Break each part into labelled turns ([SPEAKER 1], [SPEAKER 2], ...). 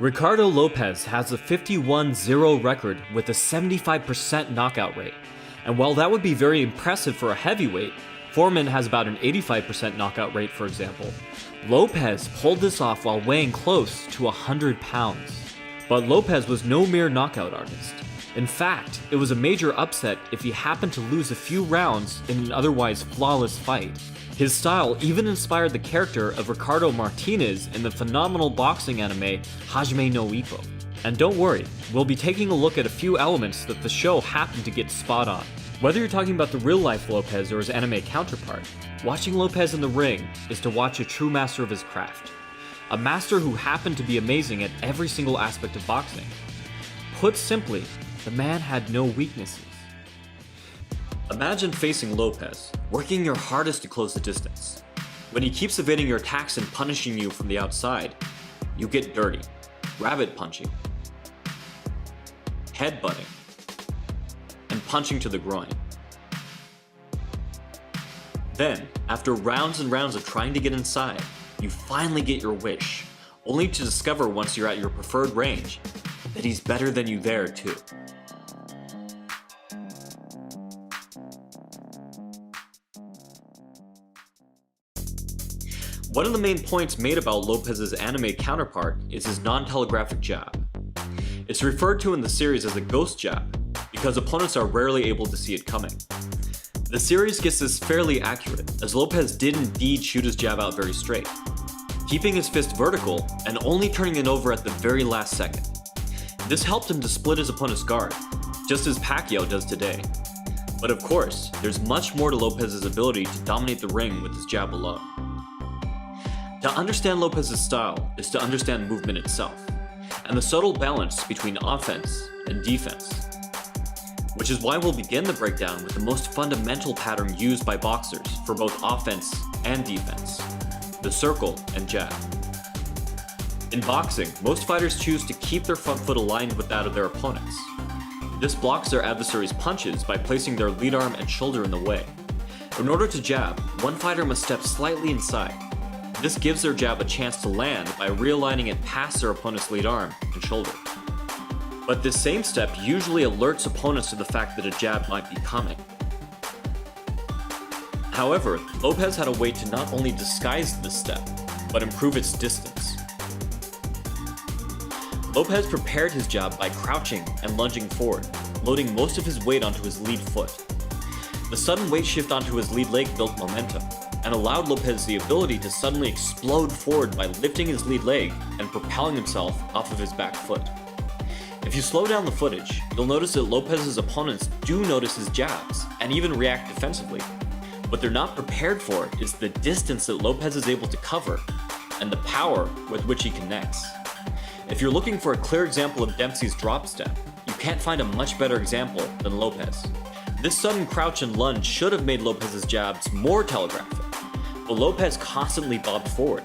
[SPEAKER 1] Ricardo Lopez has a 51-0 record with a 75% knockout rate, and while that would be very impressive for a heavyweight, Foreman has about an 85% knockout rate, for example. Lopez pulled this off while weighing close to 100 pounds. But Lopez was no mere knockout artist. In fact, it was a major upset if he happened to lose a few rounds in an otherwise flawless fight. His style even inspired the character of Ricardo Martinez in the phenomenal boxing anime Hajime no Ippo. And don't worry, we'll be taking a look at a few elements that the show happened to get spot on. Whether you're talking about the real-life Lopez or his anime counterpart, watching Lopez in the ring is to watch a true master of his craft. A master who happened to be amazing at every single aspect of boxing. Put simply, the man had no weaknesses. Imagine facing Lopez, working your hardest to close the distance. When he keeps evading your attacks and punishing you from the outside, you get dirty, rabbit punching, headbutting, and punching to the groin. Then, after rounds and rounds of trying to get inside, you finally get your wish, only to discover once you're at your preferred range, that he's better than you there too. One of the main points made about Lopez's anime counterpart is his non-telegraphic jab. It's referred to in the series as a ghost jab, because opponents are rarely able to see it coming. The series gets this fairly accurate, as Lopez did indeed shoot his jab out very straight, keeping his fist vertical and only turning it over at the very last second. This helped him to split his opponent's guard, just as Pacquiao does today. But of course, there's much more to Lopez's ability to dominate the ring with his jab alone. To understand Lopez's style is to understand movement itself, and the subtle balance between offense and defense. Which is why we'll begin the breakdown with the most fundamental pattern used by boxers for both offense and defense, the circle and jab. In boxing, most fighters choose to keep their front foot aligned with that of their opponents. This blocks their adversary's punches by placing their lead arm and shoulder in the way. In order to jab, one fighter must step slightly inside. This gives their jab a chance to land by realigning it past their opponent's lead arm and shoulder. But this same step usually alerts opponents to the fact that a jab might be coming. However, Lopez had a way to not only disguise this step, but improve its distance. Lopez prepared his jab by crouching and lunging forward, loading most of his weight onto his lead foot. The sudden weight shift onto his lead leg built momentum, and allowed Lopez the ability to suddenly explode forward by lifting his lead leg and propelling himself off of his back foot. If you slow down the footage, you'll notice that Lopez's opponents do notice his jabs and even react defensively. What they're not prepared for is the distance that Lopez is able to cover and the power with which he connects. If you're looking for a clear example of Dempsey's drop step, you can't find a much better example than Lopez. This sudden crouch and lunge should have made Lopez's jabs more telegraphic, but Lopez constantly bobbed forward,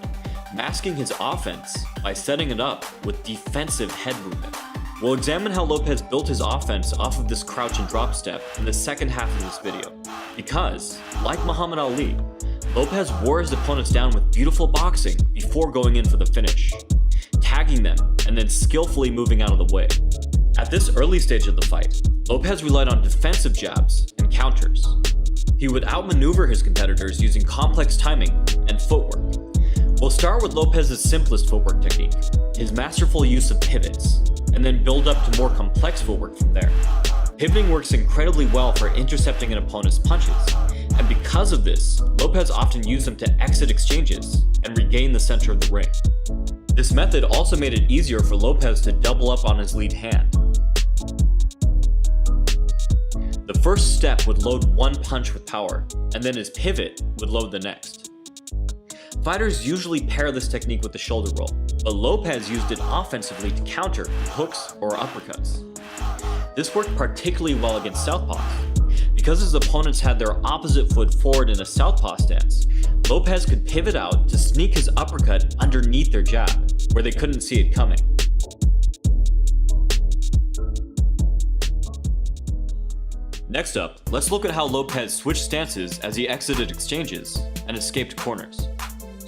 [SPEAKER 1] masking his offense by setting it up with defensive head movement. We'll examine how Lopez built his offense off of this crouch and drop step in the second half of this video, because, like Muhammad Ali, Lopez wore his opponents down with beautiful boxing before going in for the finish, tagging them and then skillfully moving out of the way. At this early stage of the fight, Lopez relied on defensive jabs and counters. He would outmaneuver his competitors using complex timing and footwork. We'll start with Lopez's simplest footwork technique, his masterful use of pivots, and then build up to more complex footwork from there. Pivoting works incredibly well for intercepting an opponent's punches, and because of this, Lopez often used them to exit exchanges and regain the center of the ring. This method also made it easier for Lopez to double up on his lead hand. The first step would load one punch with power, and then his pivot would load the next. Fighters usually pair this technique with the shoulder roll, but Lopez used it offensively to counter hooks or uppercuts. This worked particularly well against southpaws. Because his opponents had their opposite foot forward in a southpaw stance, Lopez could pivot out to sneak his uppercut underneath their jab, where they couldn't see it coming. Next up, let's look at how Lopez switched stances as he exited exchanges and escaped corners.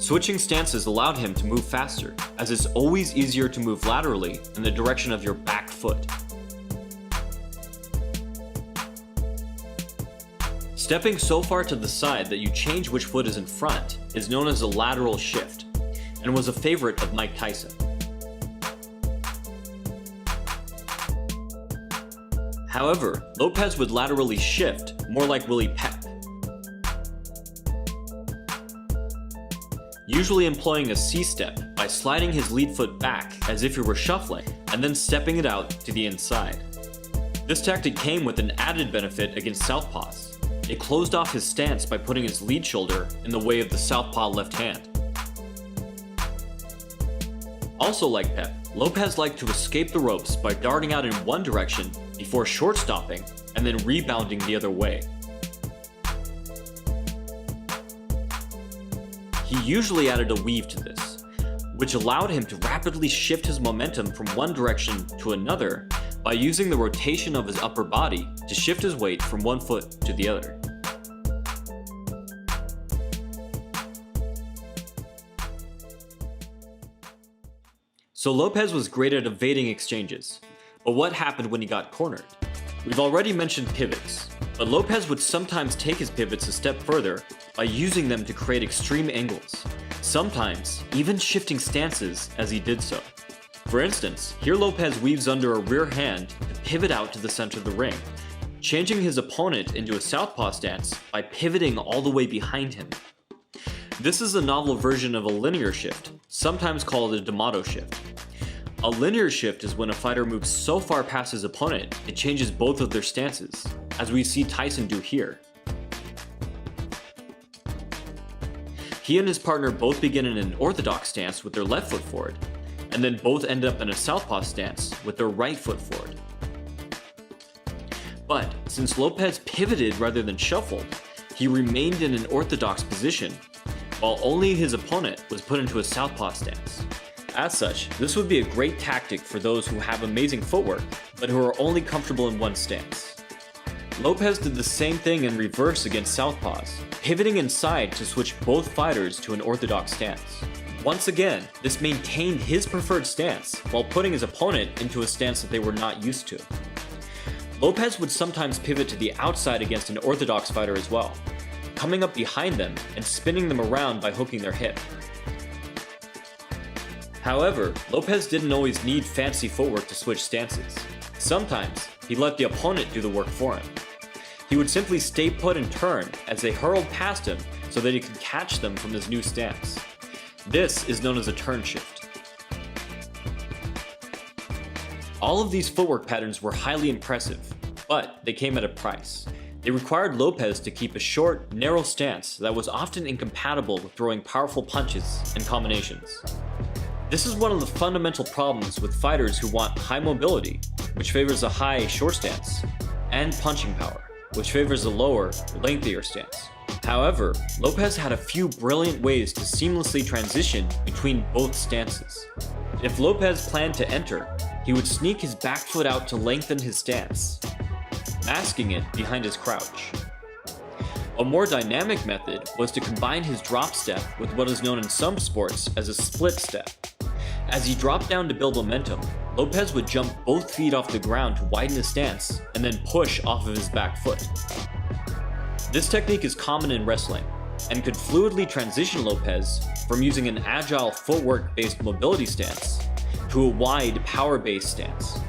[SPEAKER 1] Switching stances allowed him to move faster, as it's always easier to move laterally in the direction of your back foot. Stepping so far to the side that you change which foot is in front is known as a lateral shift, and was a favorite of Mike Tyson. However, Lopez would laterally shift, more like Willie Pep, usually employing a C-step by sliding his lead foot back as if he were shuffling, and then stepping it out to the inside. This tactic came with an added benefit against southpaws. It closed off his stance by putting his lead shoulder in the way of the southpaw left hand. Also like Pep, Lopez liked to escape the ropes by darting out in one direction before short stopping and then rebounding the other way. He usually added a weave to this, which allowed him to rapidly shift his momentum from one direction to another by using the rotation of his upper body to shift his weight from one foot to the other. So Lopez was great at evading exchanges, but what happened when he got cornered? We've already mentioned pivots, but Lopez would sometimes take his pivots a step further by using them to create extreme angles, sometimes even shifting stances as he did so. For instance, here Lopez weaves under a rear hand to pivot out to the center of the ring, changing his opponent into a southpaw stance by pivoting all the way behind him. This is a novel version of a linear shift, sometimes called a D'Amato shift. A linear shift is when a fighter moves so far past his opponent it changes both of their stances, as we see Tyson do here. He and his partner both begin in an orthodox stance with their left foot forward, and then both end up in a southpaw stance with their right foot forward. But since Lopez pivoted rather than shuffled, he remained in an orthodox position, while only his opponent was put into a southpaw stance. As such, this would be a great tactic for those who have amazing footwork, but who are only comfortable in one stance. Lopez did the same thing in reverse against southpaws, pivoting inside to switch both fighters to an orthodox stance. Once again, this maintained his preferred stance while putting his opponent into a stance that they were not used to. Lopez would sometimes pivot to the outside against an orthodox fighter as well, coming up behind them and spinning them around by hooking their hip. However, Lopez didn't always need fancy footwork to switch stances. Sometimes, he let the opponent do the work for him. He would simply stay put and turn as they hurled past him so that he could catch them from his new stance. This is known as a turn shift. All of these footwork patterns were highly impressive, but they came at a price. They required Lopez to keep a short, narrow stance that was often incompatible with throwing powerful punches and combinations. This is one of the fundamental problems with fighters who want high mobility, which favors a high, short stance, and punching power, which favors a lower, lengthier stance. However, Lopez had a few brilliant ways to seamlessly transition between both stances. If Lopez planned to enter, he would sneak his back foot out to lengthen his stance, masking it behind his crouch. A more dynamic method was to combine his drop step with what is known in some sports as a split step. As he dropped down to build momentum, Lopez would jump both feet off the ground to widen his stance and then push off of his back foot. This technique is common in wrestling and could fluidly transition Lopez from using an agile footwork-based mobility stance to a wide power-based stance.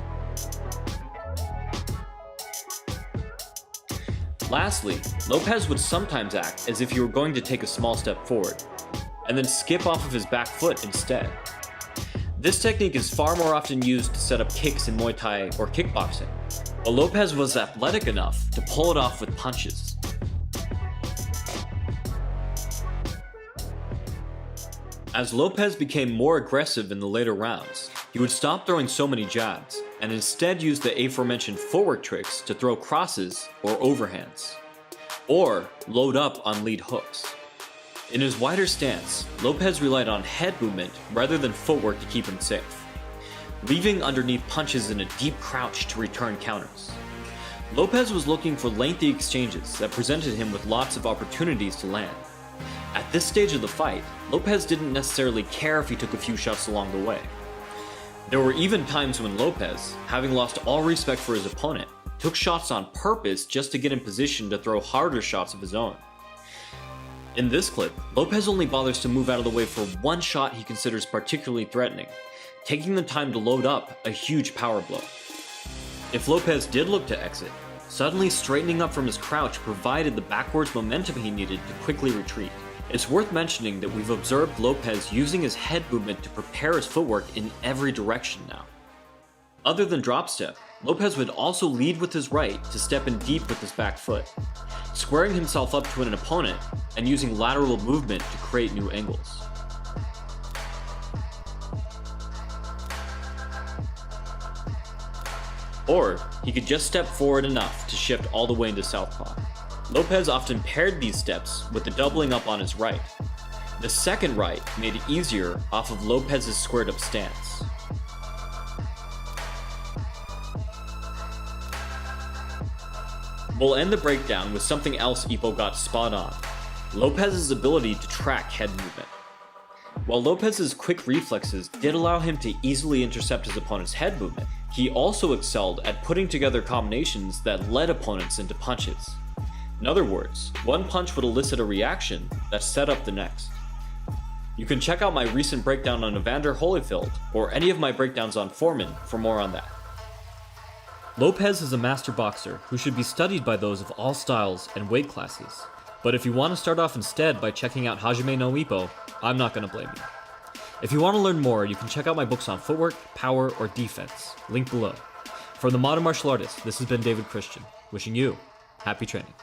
[SPEAKER 1] Lastly, Lopez would sometimes act as if he were going to take a small step forward, and then skip off of his back foot instead. This technique is far more often used to set up kicks in Muay Thai or kickboxing, but Lopez was athletic enough to pull it off with punches. As Lopez became more aggressive in the later rounds, he would stop throwing so many jabs, and instead use the aforementioned footwork tricks to throw crosses or overhands, or load up on lead hooks. In his wider stance, Lopez relied on head movement rather than footwork to keep him safe, leaving underneath punches in a deep crouch to return counters. Lopez was looking for lengthy exchanges that presented him with lots of opportunities to land. At At this stage of the fight, Lopez didn't necessarily care if he took a few shots along the way. There were even times when Lopez, having lost all respect for his opponent, took shots on purpose just to get in position to throw harder shots of his own. In this clip, Lopez only bothers to move out of the way for one shot he considers particularly threatening, taking the time to load up a huge power blow. If Lopez did look to exit, suddenly straightening up from his crouch provided the backwards momentum he needed to quickly retreat. It's worth mentioning that we've observed Lopez using his head movement to prepare his footwork in every direction now. Other than drop step, Lopez would also lead with his right to step in deep with his back foot, squaring himself up to an opponent and using lateral movement to create new angles. Or he could just step forward enough to shift all the way into southpaw. Lopez often paired these steps with the doubling up on his right. The second right made it easier off of Lopez's squared up stance. We'll end the breakdown with something else Ipo got spot on: Lopez's ability to track head movement. While Lopez's quick reflexes did allow him to easily intercept his opponent's head movement, he also excelled at putting together combinations that led opponents into punches. In other words, one punch would elicit a reaction that set up the next. You can check out my recent breakdown on Evander Holyfield or any of my breakdowns on Foreman for more on that. Lopez is a master boxer who should be studied by those of all styles and weight classes. But if you want to start off instead by checking out Hajime no Ippo, I'm not going to blame you. If you want to learn more, you can check out my books on footwork, power, or defense, link below. From the Modern Martial Artist, this has been David Christian, wishing you happy training.